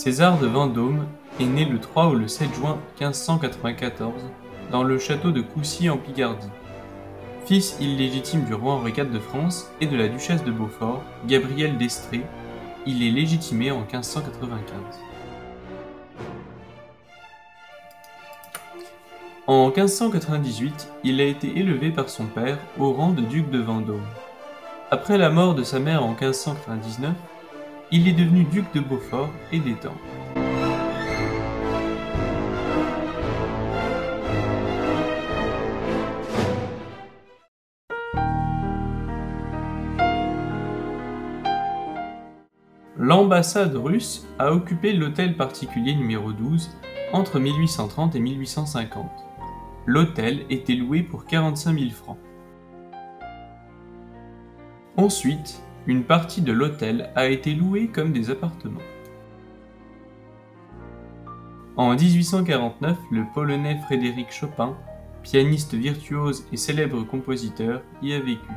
César de Vendôme est né le 3 ou le 7 juin 1594 dans le château de Coucy en Picardie. Fils illégitime du roi Henri IV de France et de la duchesse de Beaufort, Gabrielle d'Estrées, il est légitimé en 1595. En 1598, il a été élevé par son père au rang de duc de Vendôme. Après la mort de sa mère en 1599, il est devenu duc de Beaufort et d'Étampes. L'ambassade russe a occupé l'hôtel particulier numéro 12 entre 1830 et 1850. L'hôtel était loué pour 45 000 francs. Ensuite, une partie de l'hôtel a été louée comme des appartements. En 1849, le Polonais Frédéric Chopin, pianiste virtuose et célèbre compositeur, y a vécu.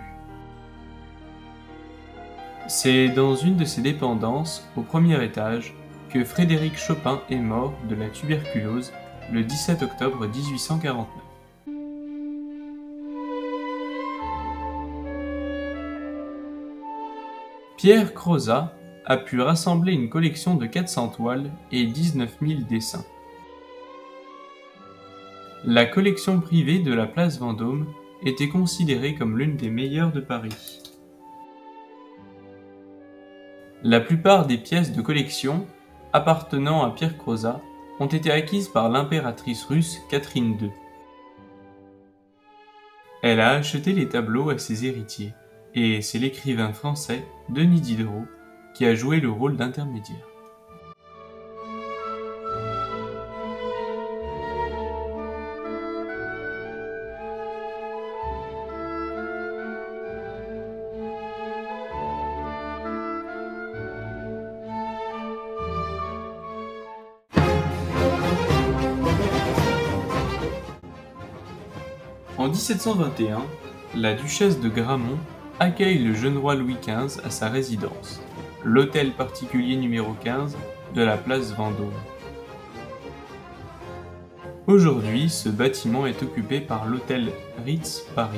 C'est dans une de ses dépendances, au premier étage, que Frédéric Chopin est mort de la tuberculose le 17 octobre 1849. Pierre Crozat a pu rassembler une collection de 400 toiles et 19 000 dessins. La collection privée de la place Vendôme était considérée comme l'une des meilleures de Paris. La plupart des pièces de collection appartenant à Pierre Crozat ont été acquises par l'impératrice russe Catherine II. Elle a acheté les tableaux à ses héritiers, et c'est l'écrivain français Denis Diderot qui a joué le rôle d'intermédiaire. En 1721, la duchesse de Gramont accueille le jeune roi Louis XV à sa résidence, l'hôtel particulier numéro 15 de la place Vendôme. Aujourd'hui, ce bâtiment est occupé par l'hôtel Ritz Paris.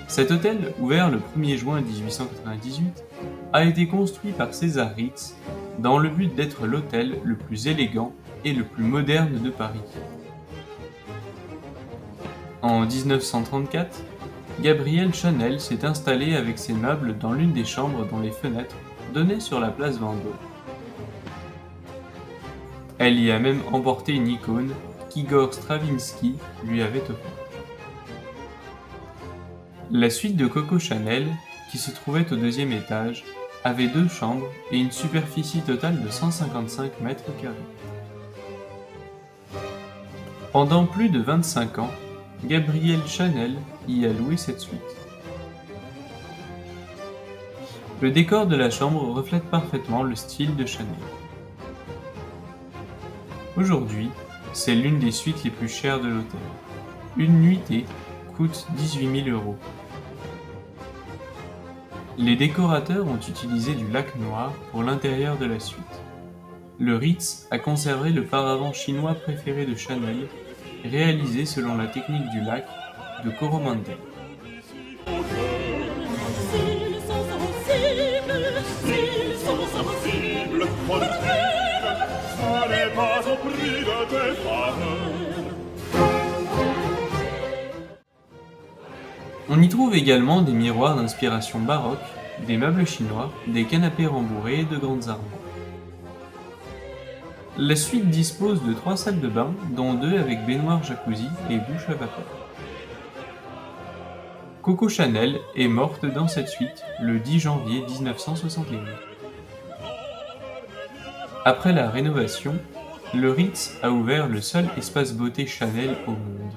Cet hôtel, ouvert le 1er juin 1898, a été construit par César Ritz dans le but d'être l'hôtel le plus élégant et le plus moderne de Paris. En 1934, Gabrielle Chanel s'est installée avec ses meubles dans l'une des chambres dont les fenêtres donnaient sur la place Vendôme. Elle y a même emporté une icône qu'Igor Stravinsky lui avait offerte. La suite de Coco Chanel, qui se trouvait au 2e étage, avait 2 chambres et une superficie totale de 155 mètres carrés. Pendant plus de 25 ans, Gabrielle Chanel y a loué cette suite. Le décor de la chambre reflète parfaitement le style de Chanel. Aujourd'hui, c'est l'une des suites les plus chères de l'hôtel. Une nuitée coûte 18 000 €. Les décorateurs ont utilisé du lac noir pour l'intérieur de la suite. Le Ritz a conservé le paravent chinois préféré de Chanel, réalisé selon la technique du lac de Coromandel. On y trouve également des miroirs d'inspiration baroque, des meubles chinois, des canapés rembourrés et de grandes armoires. La suite dispose de 3 salles de bain, dont 2 avec baignoire jacuzzi et douche à vapeur. Coco Chanel est morte dans cette suite le 10 janvier 1961. Après la rénovation, le Ritz a ouvert le seul espace beauté Chanel au monde.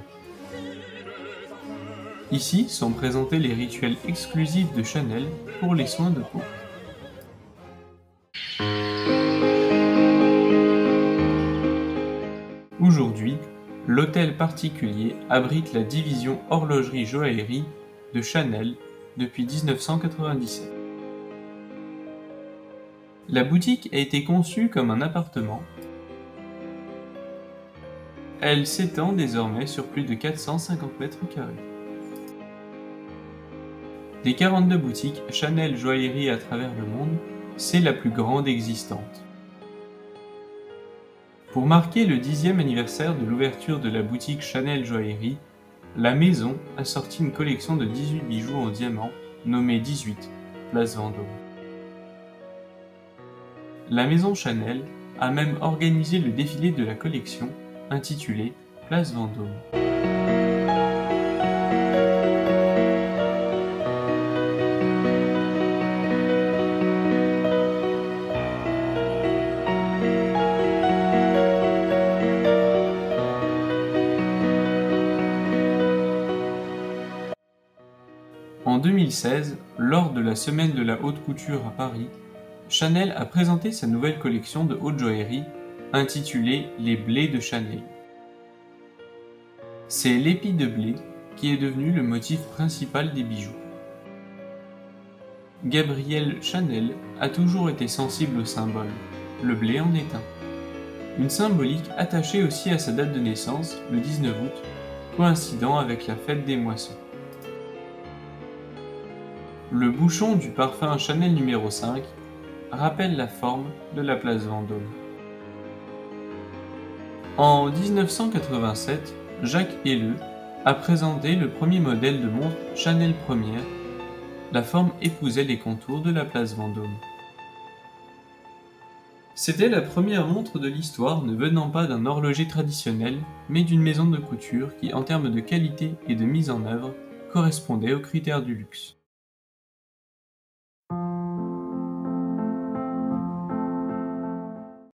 Ici sont présentés les rituels exclusifs de Chanel pour les soins de peau. Aujourd'hui, l'hôtel particulier abrite la division horlogerie-joaillerie de Chanel depuis 1997. La boutique a été conçue comme un appartement. Elle s'étend désormais sur plus de 450 mètres carrés. Des 42 boutiques Chanel Joaillerie à travers le monde, c'est la plus grande existante. Pour marquer le 10e anniversaire de l'ouverture de la boutique Chanel Joaillerie, la maison a sorti une collection de 18 bijoux en diamant, nommée 18, place Vendôme. La maison Chanel a même organisé le défilé de la collection, intitulé Place Vendôme. En 2016, lors de la Semaine de la haute couture à Paris, Chanel a présenté sa nouvelle collection de haute joaillerie, intitulée Les blés de Chanel. C'est l'épi de blé qui est devenu le motif principal des bijoux. Gabrielle Chanel a toujours été sensible au symbole, le blé en est un. Une symbolique attachée aussi à sa date de naissance, le 19 août, coïncidant avec la fête des moissons. Le bouchon du parfum Chanel numéro 5 rappelle la forme de la place Vendôme. En 1987, Jacques Elleu a présenté le premier modèle de montre Chanel Première. La forme épousait les contours de la place Vendôme. C'était la première montre de l'histoire ne venant pas d'un horloger traditionnel, mais d'une maison de couture qui, en termes de qualité et de mise en œuvre, correspondait aux critères du luxe.